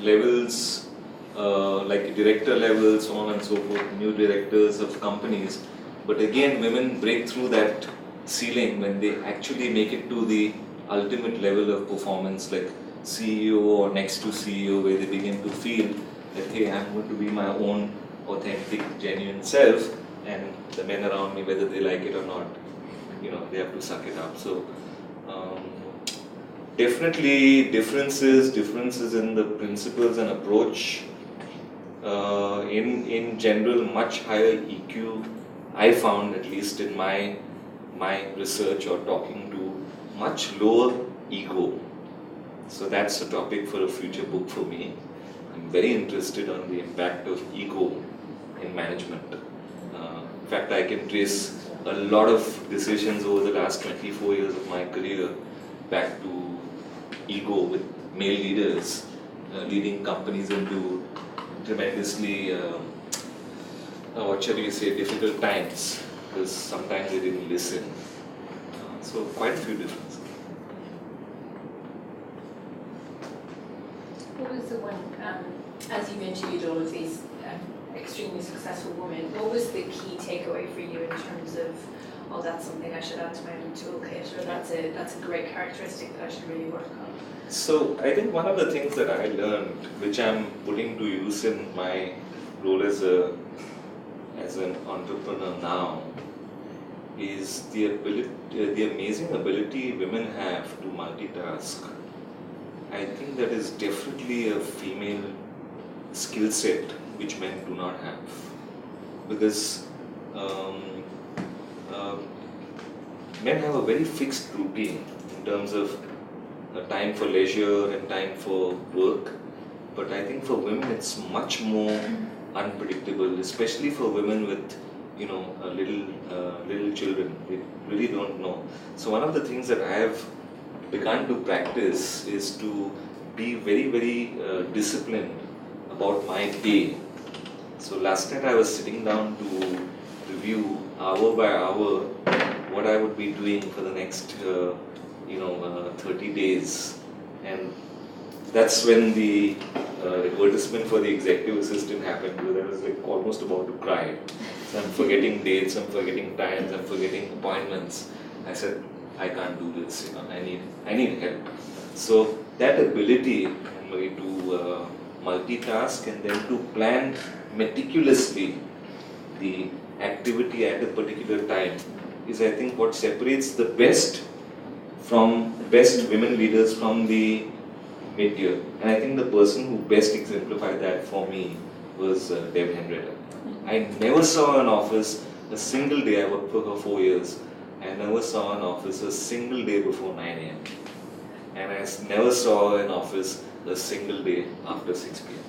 Speaker 2: levels like director levels, so on and so forth, new directors of companies. But again, women break through that ceiling when they actually make it to the ultimate level of performance, like CEO or next to CEO, where they begin to feel that, hey, I'm going to be my own authentic, genuine self, and the men around me, whether they like it or not, they have to suck it up. So definitely differences in the principles and approach. In general, much higher EQ, I found, at least in my research or talking to, much lower ego. So that's a topic for a future book for me. I'm very interested on the impact of ego in management. In fact, I can trace a lot of decisions over the last 24 years of my career back to ego with male leaders leading companies into tremendously, what shall we say, difficult times, because sometimes they didn't listen. So quite a few differences.
Speaker 1: What was the one, as you've interviewed all of these extremely successful women, what was the key takeaway for you in terms of, oh, that's something I should add to my own toolkit, or that's a great characteristic that I should really work on?
Speaker 2: So I think one of the things that I learned, which I'm putting to use in my role as an entrepreneur now, is the amazing ability women have to multitask. I think that is definitely a female skill set which men do not have, because men have a very fixed routine in terms of time for leisure and time for work, but I think for women it's much more unpredictable, especially for women with little children. They really don't know. So one of the things that I have begun to practice is to be very, very disciplined about my day. So last night I was sitting down to review hour by hour what I would be doing for the next 30 days, and that's when the advertisement for the executive assistant happened, because I was like almost about to cry. So I'm forgetting dates, I'm forgetting times, I'm forgetting appointments. I said, I can't do this, I need help. So that ability, Anne-Marie, to multitask and then to plan meticulously the activity at a particular time is, I think, what separates the best women leaders from the mid-year. And I think the person who best exemplified that for me was Deb Henrietta. I never saw an office a single day. I worked for her 4 years. I never saw an office a single day before 9 a.m. And I never saw an office a single day after 6 p.m.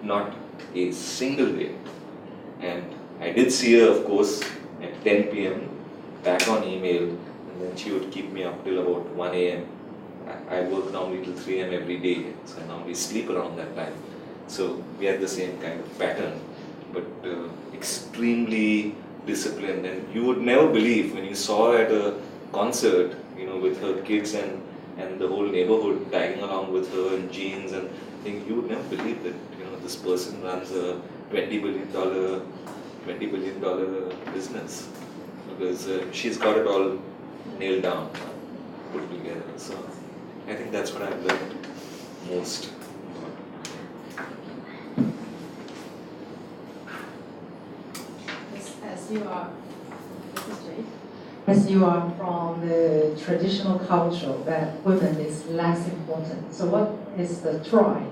Speaker 2: Not a single day. And I did see her, of course, at 10 p.m. back on email, and then she would keep me up till about 1 a.m. I work normally till 3 a.m. every day, so I normally sleep around that time. So we had the same kind of pattern, but extremely disciplined. And you would never believe when you saw her at a concert, with her kids and the whole neighborhood tagging along with her in jeans and things, you would never believe that this person runs a $20 billion business, because she's got it all nailed down, put together. So I think that's what I've learned most.
Speaker 7: As you are from the traditional culture that women is less important, so what is the try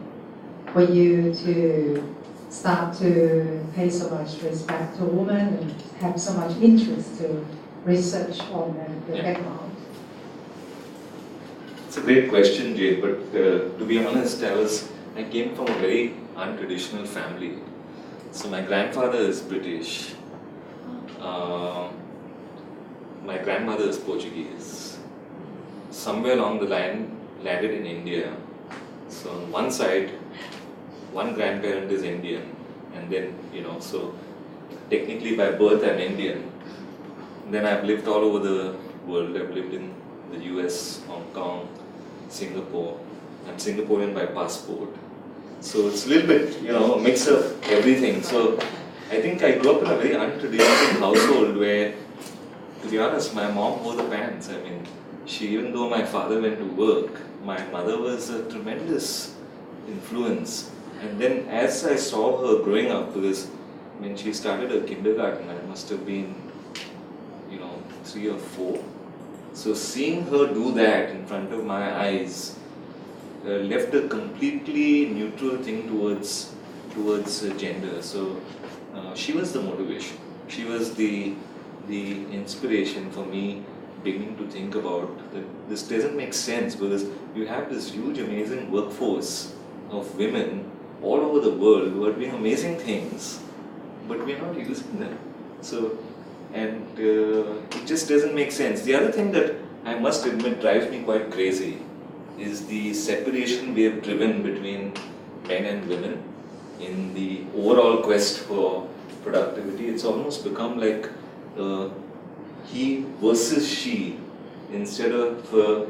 Speaker 7: for you to start to pay so much respect to women and have so much interest to research on the
Speaker 2: Yeah.
Speaker 7: background?
Speaker 2: It's a great question, Jade, but to be honest, I came from a very untraditional family. So my grandfather is British, my grandmother is Portuguese. Somewhere along the line, landed in India. So on one side, one grandparent is Indian, and then, so technically by birth I'm Indian. Then I've lived all over the world. I've lived in the US, Hong Kong, Singapore. I'm Singaporean by passport. So it's a little bit, a mix of everything. So I think I grew up in a very untraditional household where, to be honest, my mom wore the pants. I mean, even though my father went to work, my mother was a tremendous influence. And then as I saw her growing up, because when she started her kindergarten, I must have been, 3 or 4. So seeing her do that in front of my eyes left a completely neutral thing towards gender. So she was the motivation. She was the inspiration for me beginning to think about that this doesn't make sense, because you have this huge amazing workforce of women all over the world who are doing amazing things, but we're not using them. So, and it just doesn't make sense. The other thing that I must admit drives me quite crazy is the separation we have driven between men and women in the overall quest for productivity. It's almost become like he versus she instead of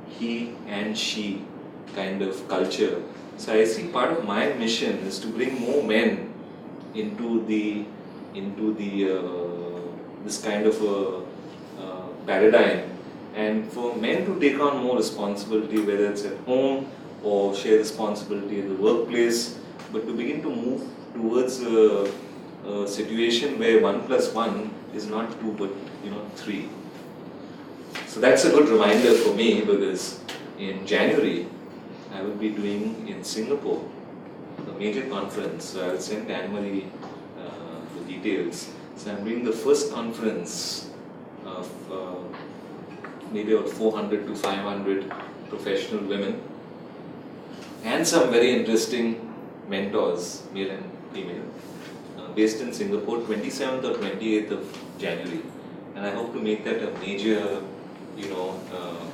Speaker 2: he and she kind of culture. So I see part of my mission is to bring more men into this kind of a paradigm, and for men to take on more responsibility, whether it's at home or share responsibility at the workplace, but to begin to move towards a situation where 1 + 1 is not 2 but 3. So that's a good reminder for me, because in January I will be doing in Singapore a major conference. So I'll send Anne-Marie the details. So I'm doing the first conference of maybe about 400 to 500 professional women and some very interesting mentors, male and female, based in Singapore, 27th or 28th of January. And I hope to make that a major,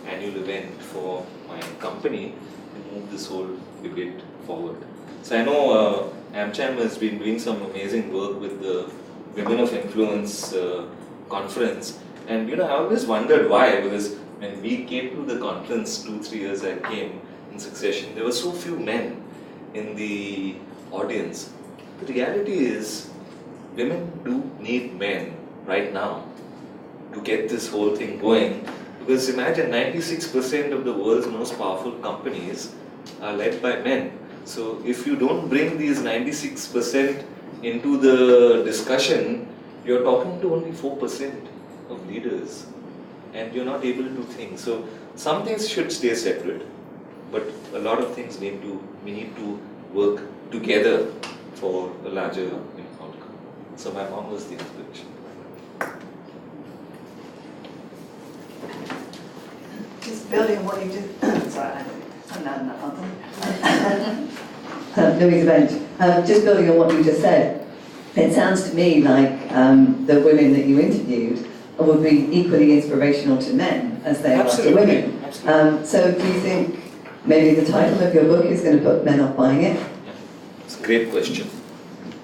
Speaker 2: annual event for my company to move this whole debate forward. So I know AmCham has been doing some amazing work with the Women of Influence conference. And I always wondered why, because when we came to the conference 2-3 years I came in succession, there were so few men in the audience. The reality is, women do need men right now to get this whole thing going. Because imagine 96% of the world's most powerful companies are led by men. So if you don't bring these 96% into the discussion, you're talking to only 4% of leaders, and you're not able to think. So some things should stay separate, but a lot of things we need to work together for a larger outcome. So my mom was the inspiration.
Speaker 5: Just building on what you did. Sorry,
Speaker 8: Louise Bench. Just building on what you just said, it sounds to me like the women that you interviewed would be equally inspirational to men as they are to women. So do you think maybe the title of your book is going to put men off buying it?
Speaker 2: It's a great question.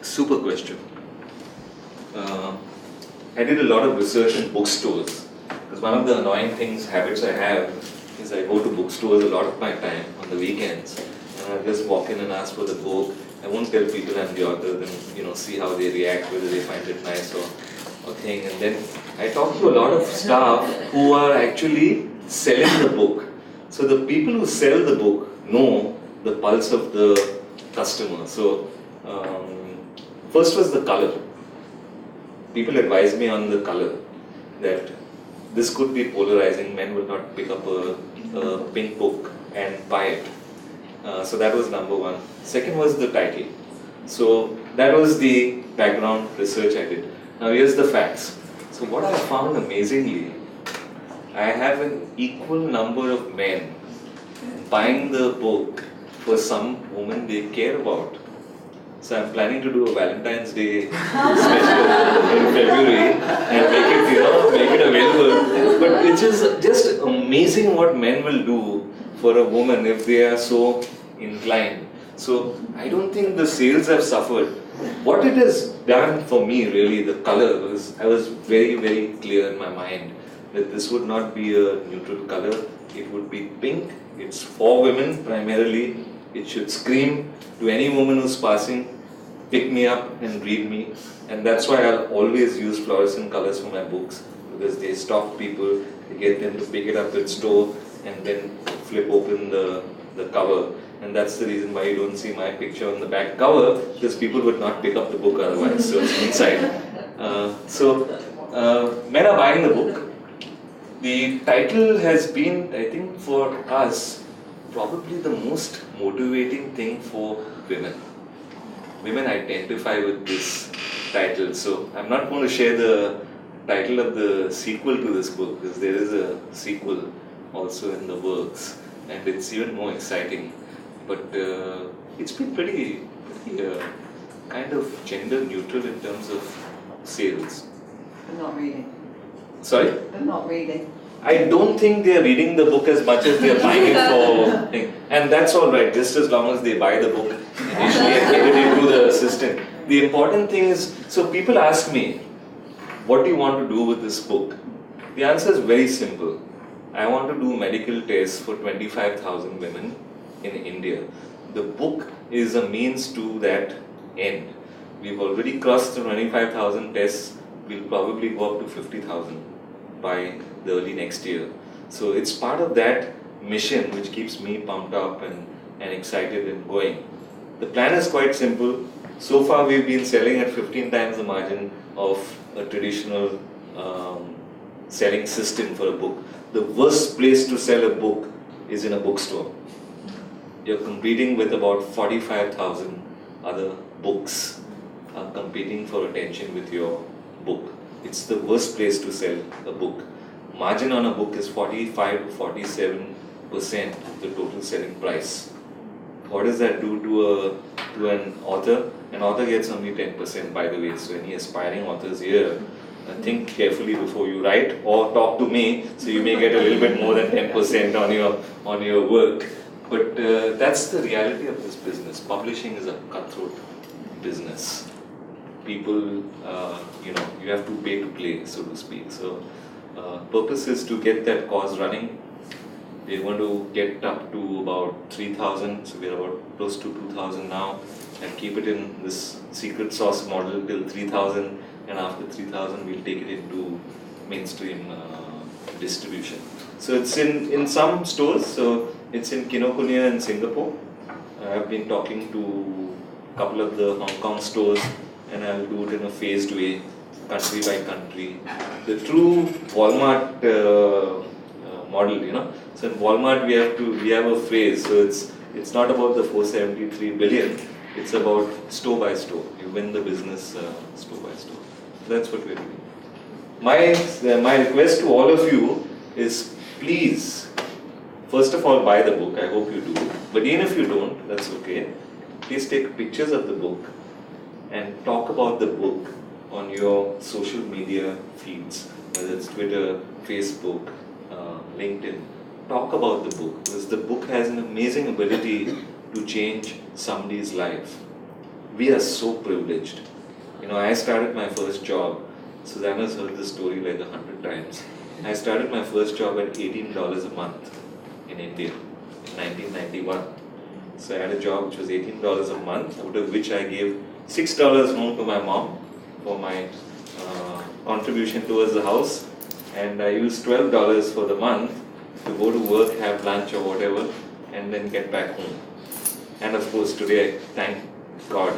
Speaker 2: Super question. I did a lot of research in bookstores, because one of the annoying habits I have is I go to bookstores a lot of my time on the weekends, and I just walk in and ask for the book. I won't tell people I'm the author, then see how they react, whether they find it nice or thing. And then I talk to a lot of staff who are actually selling the book. So the people who sell the book know the pulse of the customer. So first was the color. People advised me on the color, that this could be polarizing. Men will not pick up a pink book and buy it. So that was number one. Second was the title. So that was the background research I did. Now here's the facts. So what I found amazingly, I have an equal number of men buying the book for some woman they care about. So I'm planning to do a Valentine's Day special in February and make it available. But it's just amazing what men will do for a woman if they are so inclined. So I don't think the sales have suffered. What it has done for me really, the color, was I was very, very clear in my mind that this would not be a neutral color. It would be pink. It's for women primarily. It should scream to any woman who's passing, pick me up and read me. And that's why I'll always use fluorescent colors for my books, because they stop people, they get them to pick it up at store and then flip open the cover. And that's the reason why you don't see my picture on the back cover, because people would not pick up the book otherwise, so it's inside. Men are buying the book. The title has been, I think, for us, probably the most motivating thing for women. Women identify with this title, so I'm not going to share the title of the sequel to this book, because there is a sequel also in the works, and it's even more exciting. But it's been pretty kind of gender neutral in terms of sales.
Speaker 8: I'm not reading.
Speaker 2: Sorry?
Speaker 8: I'm not reading.
Speaker 2: I don't think they're reading the book as much as they're buying it for thing. And that's all right, just as long as they buy the book initially and get it into the system. The important thing is, so people ask me, what do you want to do with this book? The answer is very simple. I want to do medical tests for 25,000 women in India. The book is a means to that end. We've already crossed the 25,000 tests. We'll probably go up to 50,000 by the early next year. So it's part of that mission which keeps me pumped up and excited and going. The plan is quite simple. So far we've been selling at 15 times the margin of a traditional selling system for a book. The worst place to sell a book is in a bookstore. You're competing with about 45,000 other books competing for attention with your book. It's the worst place to sell a book. Margin on a book is 45 to 47% of the total selling price. What does that do to an author? An author gets only 10%, by the way. So any aspiring authors here, think carefully before you write or talk to me, so you may get a little bit more than 10% on your work. But that's the reality of this business. Publishing is a cutthroat business. People, you have to pay to play, so to speak. So purpose is to get that cause running. We're going to get up to about 3,000, so we're about close to 2,000 now, and keep it in this secret sauce model till 3,000, and after 3,000 we'll take it into mainstream distribution. So it's in some stores, so it's in Kinokuniya in Singapore. I've been talking to a couple of the Hong Kong stores, and I'll do it in a phased way, country by country. The true Walmart model, So in Walmart we have a phrase. So it's not about the 473 billion. It's about store by store. You win the business store by store. That's what we're doing. My request to all of you is, please, first of all, buy the book. I hope you do. But even if you don't, that's okay. Please take pictures of the book and talk about the book on your social media feeds, whether it's Twitter, Facebook, LinkedIn. Talk about the book, because the book has an amazing ability to change somebody's life. We are so privileged. I started my first job. Susanna's heard this story like 100 times. I started my first job at $18 a month in India in 1991. So I had a job which was $18 a month, out of which I gave $6 home to my mom for my contribution towards the house, and I used $12 for the month to go to work, have lunch or whatever, and then get back home. And of course today, thank God,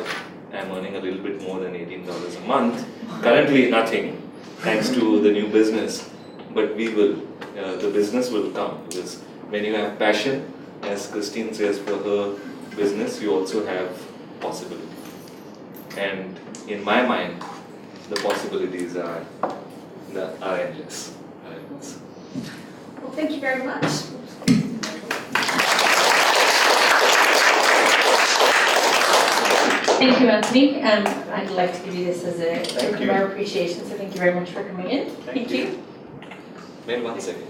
Speaker 2: I'm earning a little bit more than $18 a month. Currently nothing, thanks to the new business, but we will, the business will come, because when you have passion, as Christine says for her business, you also have possibility. And in my mind, the possibilities are are endless. Are endless.
Speaker 1: Well, thank you very much. Thank you, Anthony. I'd like to give you this as a token of our appreciation, so thank you very much for coming in.
Speaker 2: Thank you. Wait 1 second.